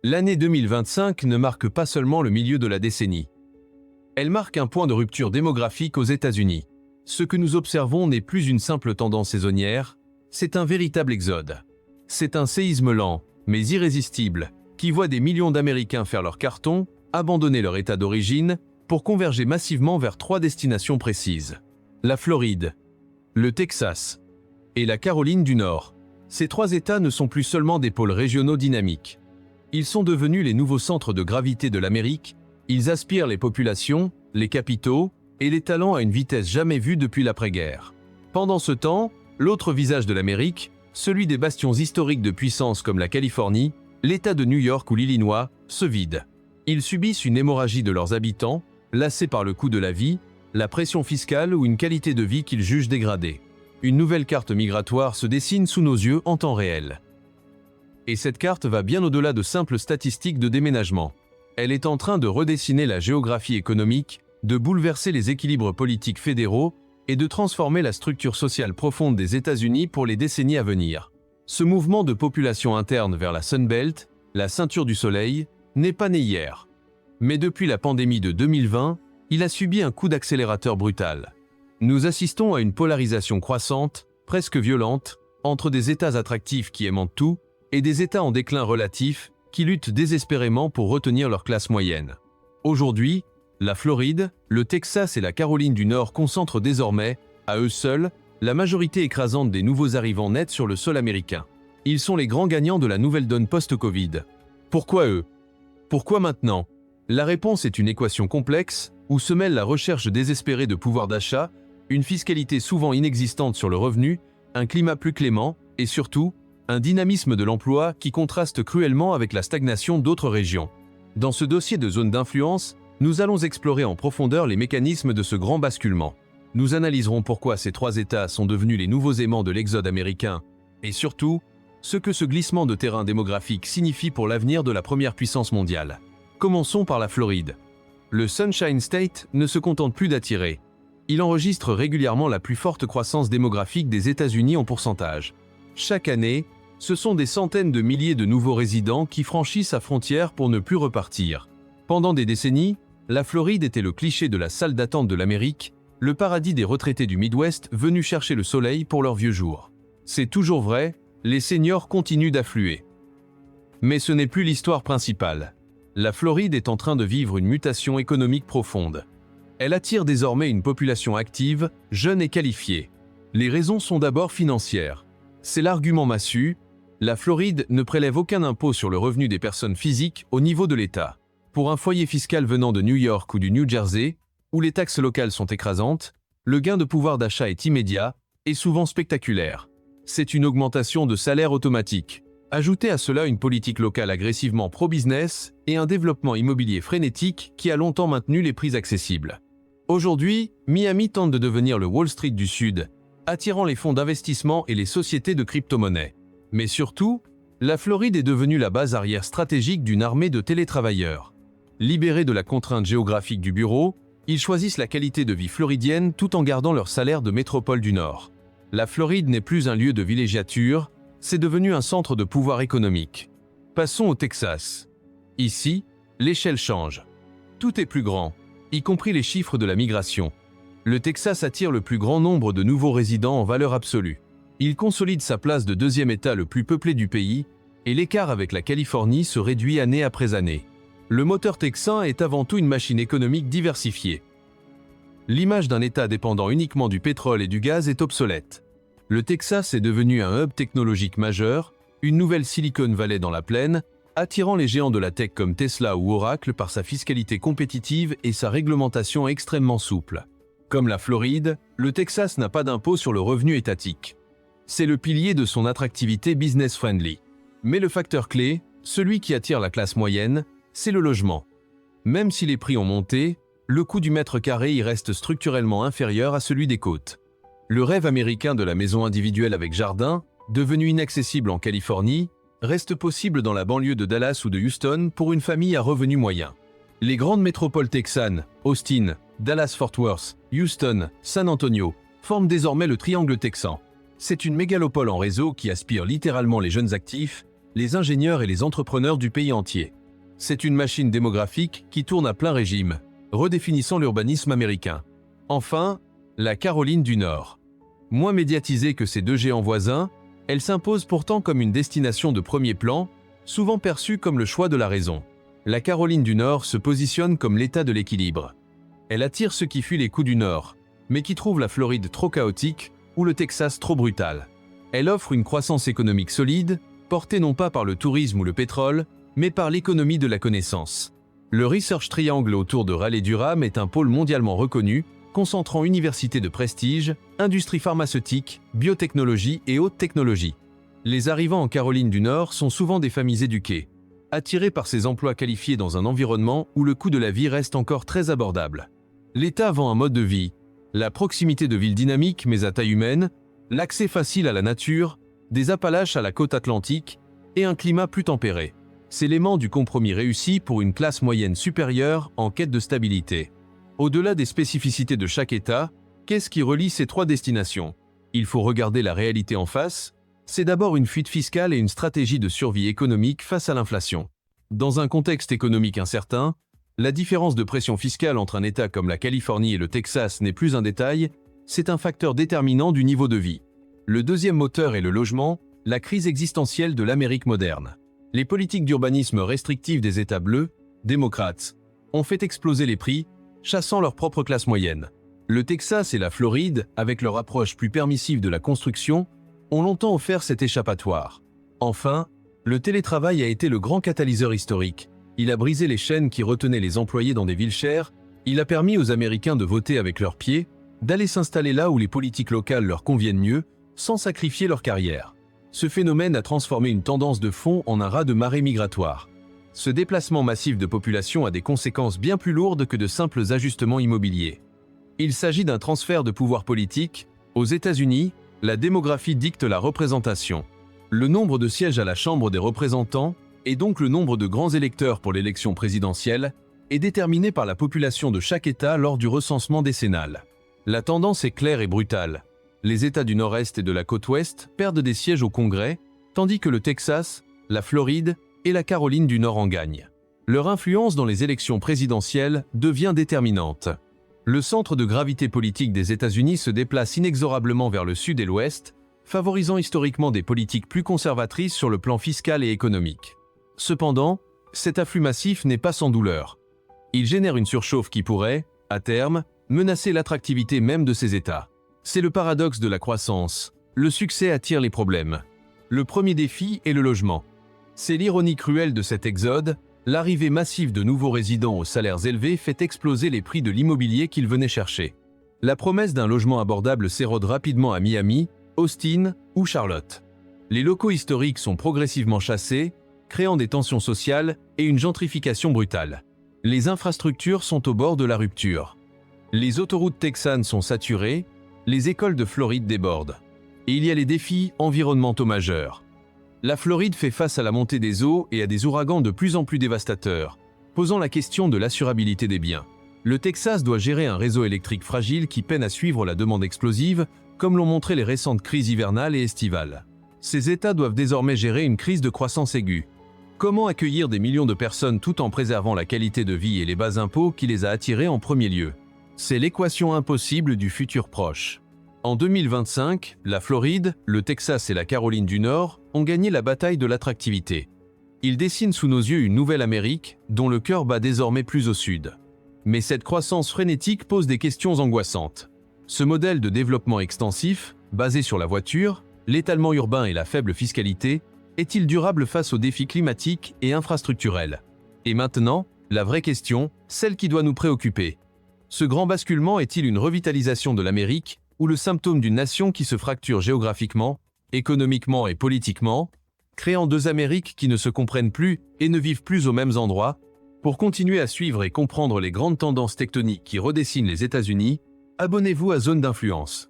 L'année 2025 ne marque pas seulement le milieu de la décennie. Elle marque un point de rupture démographique aux États-Unis. Ce que nous observons n'est plus une simple tendance saisonnière, c'est un véritable exode. C'est un séisme lent, mais irrésistible, qui voit des millions d'Américains faire leur carton, abandonner leur état d'origine, pour converger massivement vers 3 destinations précises. La Floride, le Texas et la Caroline du Nord. Ces 3 États ne sont plus seulement des pôles régionaux dynamiques. Ils sont devenus les nouveaux centres de gravité de l'Amérique, ils aspirent les populations, les capitaux et les talents à une vitesse jamais vue depuis l'après-guerre. Pendant ce temps, l'autre visage de l'Amérique, celui des bastions historiques de puissance comme la Californie, l'État de New York ou l'Illinois, se vide. Ils subissent une hémorragie de leurs habitants, lassés par le coût de la vie, la pression fiscale ou une qualité de vie qu'ils jugent dégradée. Une nouvelle carte migratoire se dessine sous nos yeux en temps réel. Et cette carte va bien au-delà de simples statistiques de déménagement. Elle est en train de redessiner la géographie économique, de bouleverser les équilibres politiques fédéraux et de transformer la structure sociale profonde des États-Unis pour les décennies à venir. Ce mouvement de population interne vers la Sunbelt, la ceinture du soleil, n'est pas né hier. Mais depuis la pandémie de 2020, il a subi un coup d'accélérateur brutal. Nous assistons à une polarisation croissante, presque violente, entre des États attractifs qui aimantent tout et des États en déclin relatif qui luttent désespérément pour retenir leur classe moyenne. Aujourd'hui, la Floride, le Texas et la Caroline du Nord concentrent désormais, à eux seuls, la majorité écrasante des nouveaux arrivants nets sur le sol américain. Ils sont les grands gagnants de la nouvelle donne post-Covid. Pourquoi eux? Pourquoi maintenant? La réponse est une équation complexe où se mêle la recherche désespérée de pouvoir d'achat, une fiscalité souvent inexistante sur le revenu, un climat plus clément et surtout, un dynamisme de l'emploi qui contraste cruellement avec la stagnation d'autres régions. Dans ce dossier de zone d'influence, nous allons explorer en profondeur les mécanismes de ce grand basculement. Nous analyserons pourquoi ces 3 États sont devenus les nouveaux aimants de l'exode américain et surtout, ce que ce glissement de terrain démographique signifie pour l'avenir de la première puissance mondiale. Commençons par la Floride. Le Sunshine State ne se contente plus d'attirer. Il enregistre régulièrement la plus forte croissance démographique des États-Unis en pourcentage. Chaque année, ce sont des centaines de milliers de nouveaux résidents qui franchissent sa frontière pour ne plus repartir. Pendant des décennies, la Floride était le cliché de la salle d'attente de l'Amérique, le paradis des retraités du Midwest venus chercher le soleil pour leurs vieux jours. C'est toujours vrai, les seniors continuent d'affluer. Mais ce n'est plus l'histoire principale. La Floride est en train de vivre une mutation économique profonde. Elle attire désormais une population active, jeune et qualifiée. Les raisons sont d'abord financières. C'est l'argument massu, la Floride ne prélève aucun impôt sur le revenu des personnes physiques au niveau de l'État. Pour un foyer fiscal venant de New York ou du New Jersey, où les taxes locales sont écrasantes, le gain de pouvoir d'achat est immédiat et souvent spectaculaire. C'est une augmentation de salaire automatique. Ajoutez à cela une politique locale agressivement pro-business et un développement immobilier frénétique qui a longtemps maintenu les prix accessibles. Aujourd'hui, Miami tente de devenir le Wall Street du Sud, attirant les fonds d'investissement et les sociétés de crypto-monnaies. Mais surtout, la Floride est devenue la base arrière stratégique d'une armée de télétravailleurs. Libérés de la contrainte géographique du bureau, ils choisissent la qualité de vie floridienne tout en gardant leur salaire de métropole du Nord. La Floride n'est plus un lieu de villégiature, c'est devenu un centre de pouvoir économique. Passons au Texas. Ici, l'échelle change. Tout est plus grand, y compris les chiffres de la migration. Le Texas attire le plus grand nombre de nouveaux résidents en valeur absolue. Il consolide sa place de 2e État le plus peuplé du pays, et l'écart avec la Californie se réduit année après année. Le moteur texan est avant tout une machine économique diversifiée. L'image d'un État dépendant uniquement du pétrole et du gaz est obsolète. Le Texas est devenu un hub technologique majeur, une nouvelle Silicon Valley dans la plaine, attirant les géants de la tech comme Tesla ou Oracle par sa fiscalité compétitive et sa réglementation extrêmement souple. Comme la Floride, le Texas n'a pas d'impôt sur le revenu étatique. C'est le pilier de son attractivité business-friendly. Mais le facteur clé, celui qui attire la classe moyenne, c'est le logement. Même si les prix ont monté, le coût du mètre carré y reste structurellement inférieur à celui des côtes. Le rêve américain de la maison individuelle avec jardin, devenu inaccessible en Californie, reste possible dans la banlieue de Dallas ou de Houston pour une famille à revenu moyen. Les grandes métropoles texanes, Austin, Dallas-Fort Worth, Houston, San Antonio, forment désormais le triangle texan. C'est une mégalopole en réseau qui aspire littéralement les jeunes actifs, les ingénieurs et les entrepreneurs du pays entier. C'est une machine démographique qui tourne à plein régime, redéfinissant l'urbanisme américain. Enfin, la Caroline du Nord. Moins médiatisée que ses deux géants voisins, elle s'impose pourtant comme une destination de premier plan, souvent perçue comme le choix de la raison. La Caroline du Nord se positionne comme l'état de l'équilibre. Elle attire ceux qui fuient les coups du Nord, mais qui trouvent la Floride trop chaotique ou le Texas trop brutal. Elle offre une croissance économique solide, portée non pas par le tourisme ou le pétrole, mais par l'économie de la connaissance. Le Research Triangle autour de Raleigh-Durham est un pôle mondialement reconnu, concentrant universités de prestige, industries pharmaceutiques, biotechnologie et haute technologie. Les arrivants en Caroline du Nord sont souvent des familles éduquées, attirées par ces emplois qualifiés dans un environnement où le coût de la vie reste encore très abordable. L'État vend un mode de vie, la proximité de villes dynamiques mais à taille humaine, l'accès facile à la nature, des Appalaches à la côte atlantique et un climat plus tempéré. C'est l'élément du compromis réussi pour une classe moyenne supérieure en quête de stabilité. Au-delà des spécificités de chaque État, qu'est-ce qui relie ces trois destinations? Il faut regarder la réalité en face. C'est d'abord une fuite fiscale et une stratégie de survie économique face à l'inflation. Dans un contexte économique incertain, la différence de pression fiscale entre un État comme la Californie et le Texas n'est plus un détail, c'est un facteur déterminant du niveau de vie. Le deuxième moteur est le logement, la crise existentielle de l'Amérique moderne. Les politiques d'urbanisme restrictives des États bleus, démocrates, ont fait exploser les prix, chassant leur propre classe moyenne. Le Texas et la Floride, avec leur approche plus permissive de la construction, ont longtemps offert cet échappatoire. Enfin, le télétravail a été le grand catalyseur historique. Il a brisé les chaînes qui retenaient les employés dans des villes chères, il a permis aux Américains de voter avec leurs pieds, d'aller s'installer là où les politiques locales leur conviennent mieux, sans sacrifier leur carrière. Ce phénomène a transformé une tendance de fond en un raz de marée migratoire. Ce déplacement massif de population a des conséquences bien plus lourdes que de simples ajustements immobiliers. Il s'agit d'un transfert de pouvoir politique. Aux États-Unis, la démographie dicte la représentation. Le nombre de sièges à la Chambre des représentants, et donc le nombre de grands électeurs pour l'élection présidentielle, est déterminé par la population de chaque État lors du recensement décennal. La tendance est claire et brutale. Les États du Nord-Est et de la côte Ouest perdent des sièges au Congrès, tandis que le Texas, la Floride et la Caroline du Nord en gagnent. Leur influence dans les élections présidentielles devient déterminante. Le centre de gravité politique des États-Unis se déplace inexorablement vers le sud et l'ouest, favorisant historiquement des politiques plus conservatrices sur le plan fiscal et économique. Cependant, cet afflux massif n'est pas sans douleur. Il génère une surchauffe qui pourrait, à terme, menacer l'attractivité même de ces États. C'est le paradoxe de la croissance. Le succès attire les problèmes. Le premier défi est le logement. C'est l'ironie cruelle de cet exode, l'arrivée massive de nouveaux résidents aux salaires élevés fait exploser les prix de l'immobilier qu'ils venaient chercher. La promesse d'un logement abordable s'érode rapidement à Miami, Austin ou Charlotte. Les locaux historiques sont progressivement chassés, créant des tensions sociales et une gentrification brutale. Les infrastructures sont au bord de la rupture. Les autoroutes texanes sont saturées, les écoles de Floride débordent. Et il y a les défis environnementaux majeurs. La Floride fait face à la montée des eaux et à des ouragans de plus en plus dévastateurs, posant la question de l'assurabilité des biens. Le Texas doit gérer un réseau électrique fragile qui peine à suivre la demande explosive, comme l'ont montré les récentes crises hivernales et estivales. Ces États doivent désormais gérer une crise de croissance aiguë. Comment accueillir des millions de personnes tout en préservant la qualité de vie et les bas impôts qui les a attirés en premier lieu? C'est l'équation impossible du futur proche. En 2025, la Floride, le Texas et la Caroline du Nord ont gagné la bataille de l'attractivité. Ils dessinent sous nos yeux une nouvelle Amérique, dont le cœur bat désormais plus au sud. Mais cette croissance frénétique pose des questions angoissantes. Ce modèle de développement extensif, basé sur la voiture, l'étalement urbain et la faible fiscalité, est-il durable face aux défis climatiques et infrastructurels? Et maintenant, la vraie question, celle qui doit nous préoccuper. Ce grand basculement est-il une revitalisation de l'Amérique ou le symptôme d'une nation qui se fracture géographiquement, économiquement et politiquement, créant deux Amériques qui ne se comprennent plus et ne vivent plus aux mêmes endroits? Pour continuer à suivre et comprendre les grandes tendances tectoniques qui redessinent les États-Unis, abonnez-vous à Zone d'influence.